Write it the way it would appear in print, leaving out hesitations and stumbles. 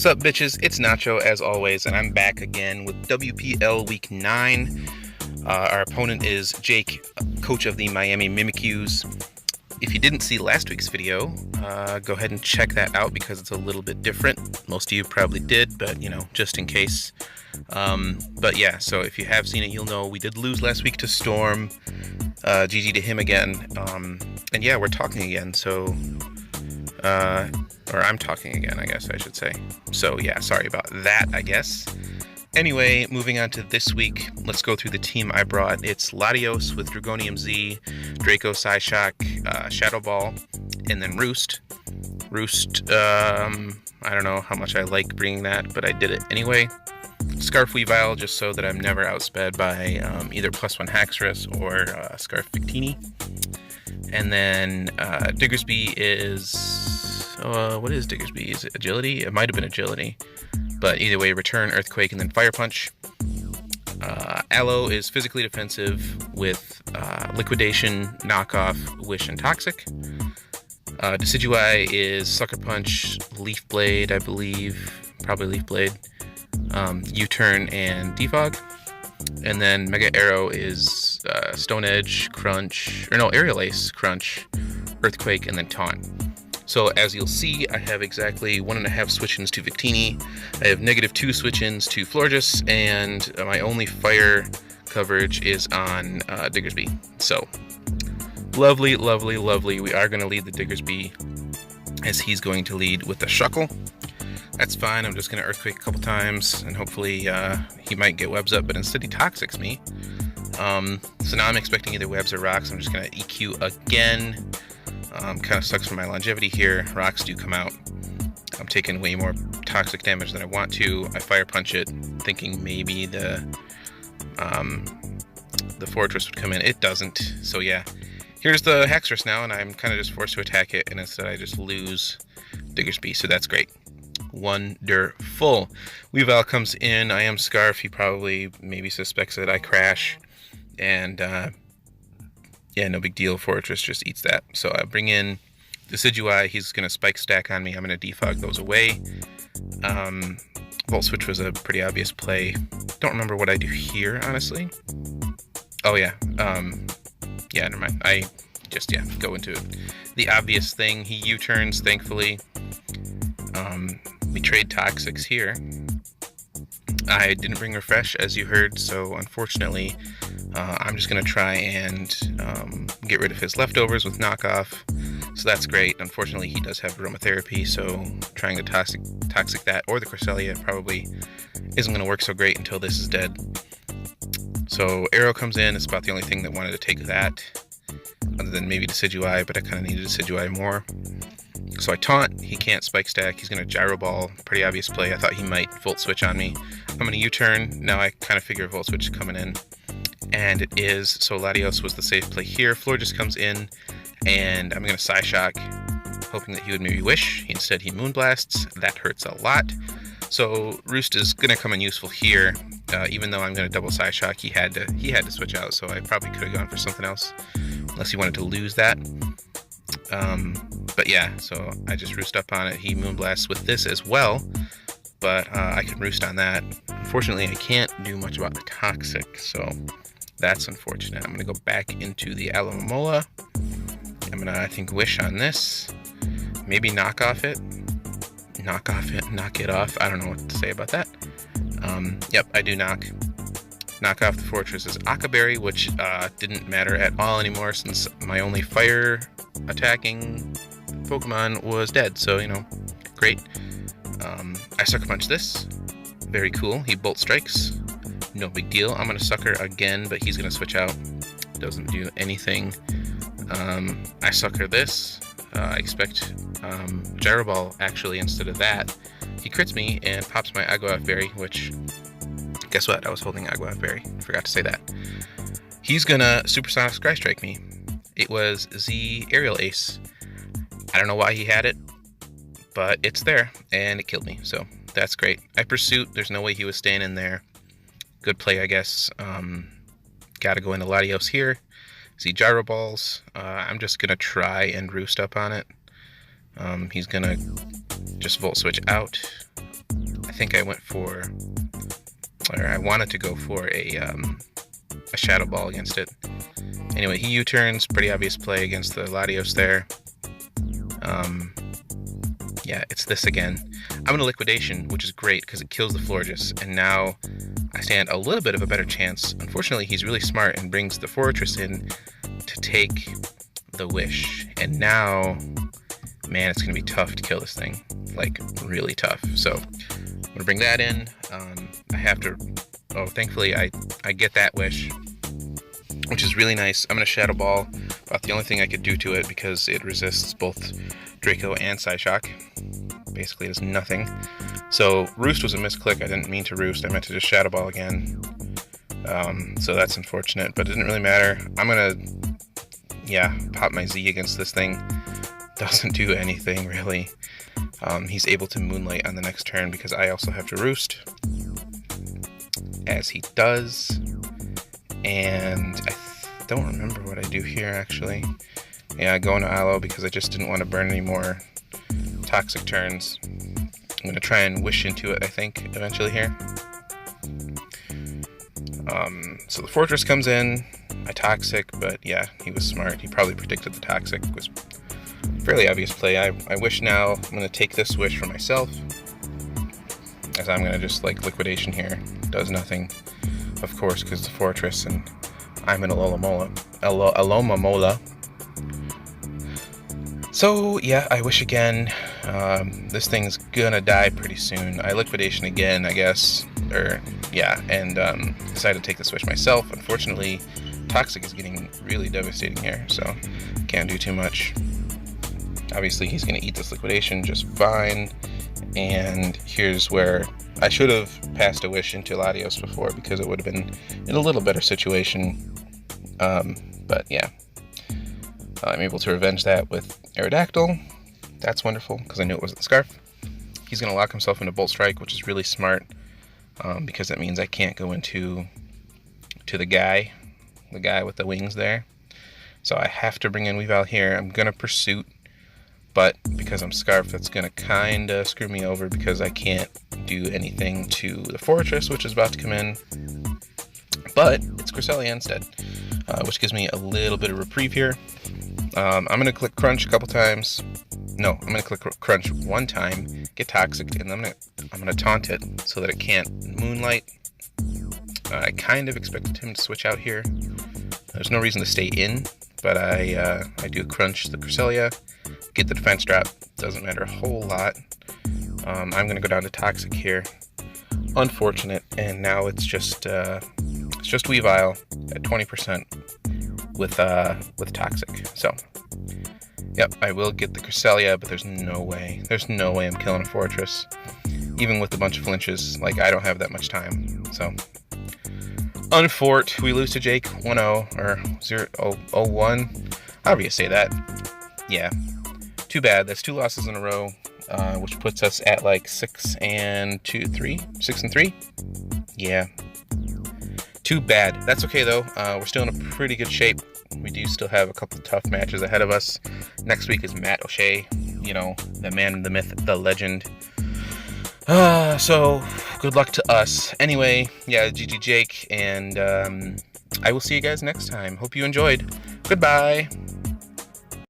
Sup bitches, it's Nacho as always, and I'm back again with WPL Week 9. Our opponent is Jake, coach of the Miami Mimikyus. If you didn't see last week's video, go ahead and check that out because it's a little bit different. Most of you probably did, but you know, just in case. But yeah, so if you have seen it, you'll know we did lose last week to Storm. GG to him again. And yeah, we're talking again, so... or I'm talking again, I guess I should say. So yeah, sorry about that, I guess. Anyway, moving on to this week, let's go through the team I brought. It's Latios with Dragonium Z, Draco Psyshock, Shadow Ball, and then Roost. Roost, I don't know how much I like bringing that, but I did it anyway. Scarf Weavile, just so that I'm never outsped by either +1 Haxorus or Scarf Victini. And then Diggersby is... what is Diggersby? Is it Agility? It might have been Agility. But either way, Return, Earthquake, and then Fire Punch. Aloe is physically defensive with Liquidation, Knockoff, Wish, and Toxic. Decidueye is Sucker Punch, Leaf Blade, I believe. Probably Leaf Blade. U-Turn, and Defog. And then Mega Arrow is Stone Edge, Crunch, or no, Aerial Ace, Crunch, Earthquake, and then Taunt. So as you'll see, I have exactly 1.5 switch-ins to Victini, I have -2 switch-ins to Florges, and my only fire coverage is on Diggersby. So, lovely, lovely, lovely. We are going to lead the Diggersby, as he's going to lead with the Shuckle. That's fine, I'm just going to Earthquake a couple times, and hopefully he might get webs up, but instead he Toxics me. So now I'm expecting either webs or rocks. I'm just going to EQ again. Kind of sucks for my longevity here. Rocks do come out. I'm taking way more toxic damage than I want to. I Fire Punch it, thinking maybe the Fortress would come in. It doesn't. So yeah, here's the Haxorus now, and I'm kind of just forced to attack it, and instead I just lose Diggersby, so that's great. Wonderful. Weavile comes in. I am Scarf. He probably maybe suspects that I crash, and yeah, no big deal. Fortress just eats that. So I bring in Decidueye. He's going to Spike Stack on me. I'm going to defog those away. Volt Switch was a pretty obvious play. Don't remember what I do here, honestly. Oh, yeah. Yeah, never mind. I just, yeah, go into the obvious thing. He U-turns, thankfully. We trade Toxics here. I didn't bring Refresh, as you heard, so unfortunately, I'm just going to try and get rid of his leftovers with Knockoff, so that's great. Unfortunately, he does have Aromatherapy, so trying to toxic that or the Cresselia probably isn't going to work so great until this is dead. So Arrow comes in. It's about the only thing that wanted to take that, other than maybe Decidueye, but I kind of needed Decidueye more. So I Taunt. He can't Spike Stack. He's going to Gyro Ball. Pretty obvious play. I thought he might Volt Switch on me. I'm going to U-turn. Now I kind of figure Volt Switch is coming in. And it is. So Latios was the safe play here. Florges comes in. And I'm going to Psyshock, hoping that he would maybe Wish. Instead, he Moonblasts. That hurts a lot. So Roost is going to come in useful here. Even though I'm going to double Psyshock, he had to switch out. So I probably could have gone for something else. Unless he wanted to lose that. But yeah, so I just Roost up on it. He Moonblasts with this as well, but I can Roost on that. Unfortunately, I can't do much about the Toxic, so that's unfortunate. I'm going to go back into the Alomomola. I'm going to, I think, Wish on this. Maybe knock off it. Knock it off. I don't know what to say about that. Yep, I do knock off the Fortress's Akaberry, which didn't matter at all anymore since my only fire attacking Pokemon was dead, so you know, great. I Sucker Punch this. Very cool. He Bolt Strikes. No big deal. I'm gonna Sucker again, but he's gonna switch out. Doesn't do anything. I Sucker this. I expect Gyro Ball actually instead of that. He crits me and pops my Aguav Berry, which, guess what? I was holding Aguav Berry. Forgot to say that. He's gonna Supersonic Sky Strike me. It was Z Aerial Ace. I don't know why he had it, but it's there, and it killed me, so that's great. I Pursuit. There's no way he was staying in there. Good play, I guess. Gotta go into Latios here. Z Gyro Balls. I'm just gonna try and Roost up on it. He's gonna just Volt Switch out. I think I went for, or I wanted to go for a Shadow Ball against it. Anyway, he U-turns, pretty obvious play against the Latios there. Yeah, it's this again. I'm in a Liquidation, which is great because it kills the Florges, and now I stand a little bit of a better chance. Unfortunately, he's really smart and brings the Fortress in to take the Wish, and now, man, it's going to be tough to kill this thing. Like, really tough. So, I'm going to bring that in. I have to... Oh, thankfully, I get that Wish, which is really nice. I'm going to Shadow Ball, about the only thing I could do to it because it resists both Draco and Psyshock. Basically, it does nothing. So, Roost was a misclick. I didn't mean to Roost. I meant to just Shadow Ball again. So that's unfortunate, but it didn't really matter. I'm going to, pop my Z against this thing. Doesn't do anything, really. He's able to Moonlight on the next turn because I also have to Roost, as he does. And I don't remember what I do here, actually. Yeah, I go into Aloe because I just didn't want to burn any more toxic turns. I'm going to try and Wish into it, I think, eventually here. So the Fortress comes in. I Toxic, but yeah, he was smart. He probably predicted the Toxic. It was a fairly obvious play. I Wish now. I'm going to take this Wish for myself, as I'm going to just, like, Liquidation here. Does nothing, of course, because the Fortress, and I'm in Alomomola. So, yeah, I Wish again. This thing's gonna die pretty soon. I Liquidation again, I guess. And decided to take this Wish myself. Unfortunately, Toxic is getting really devastating here, so can't do too much. Obviously, he's gonna eat this Liquidation just fine. And here's where I should have passed a Wish into Latios before, because it would have been in a little better situation. But yeah. I'm able to revenge that with Aerodactyl. That's wonderful, because I knew it wasn't the Scarf. He's going to lock himself into Bolt Strike, which is really smart, because that means I can't go into the guy with the wings there. So I have to bring in Weavile here. I'm going to Pursuit, but because I'm Scarf, that's going to kind of screw me over because I can't do anything to the Fortress, which is about to come in. But it's Cresselia instead, which gives me a little bit of reprieve here. I'm going to click Crunch a couple times. No, I'm going to click Crunch one time, get Toxic, and then I'm going to Taunt it so that it can't Moonlight. I kind of expected him to switch out here. There's no reason to stay in, but I do Crunch the Cresselia, get the defense drop. Doesn't matter a whole lot. I'm going to go down to Toxic here. Unfortunate, and now it's just Weavile at 20% with Toxic. So, yep, I will get the Cresselia, but there's no way I'm killing a Fortress, even with a bunch of flinches. Like, I don't have that much time. So, unfort, we lose to Jake 1-0 or 0-1, however you say that. Yeah, too bad. That's 2 losses in a row, which puts us at like 6-3. Yeah. Too bad. That's okay, though. We're still in a pretty good shape. We do still have a couple tough matches ahead of us. Next week is Matt O'Shea, you know, the man, the myth, the legend. So, good luck to us. Anyway, yeah, GG Jake, and I will see you guys next time. Hope you enjoyed. Goodbye.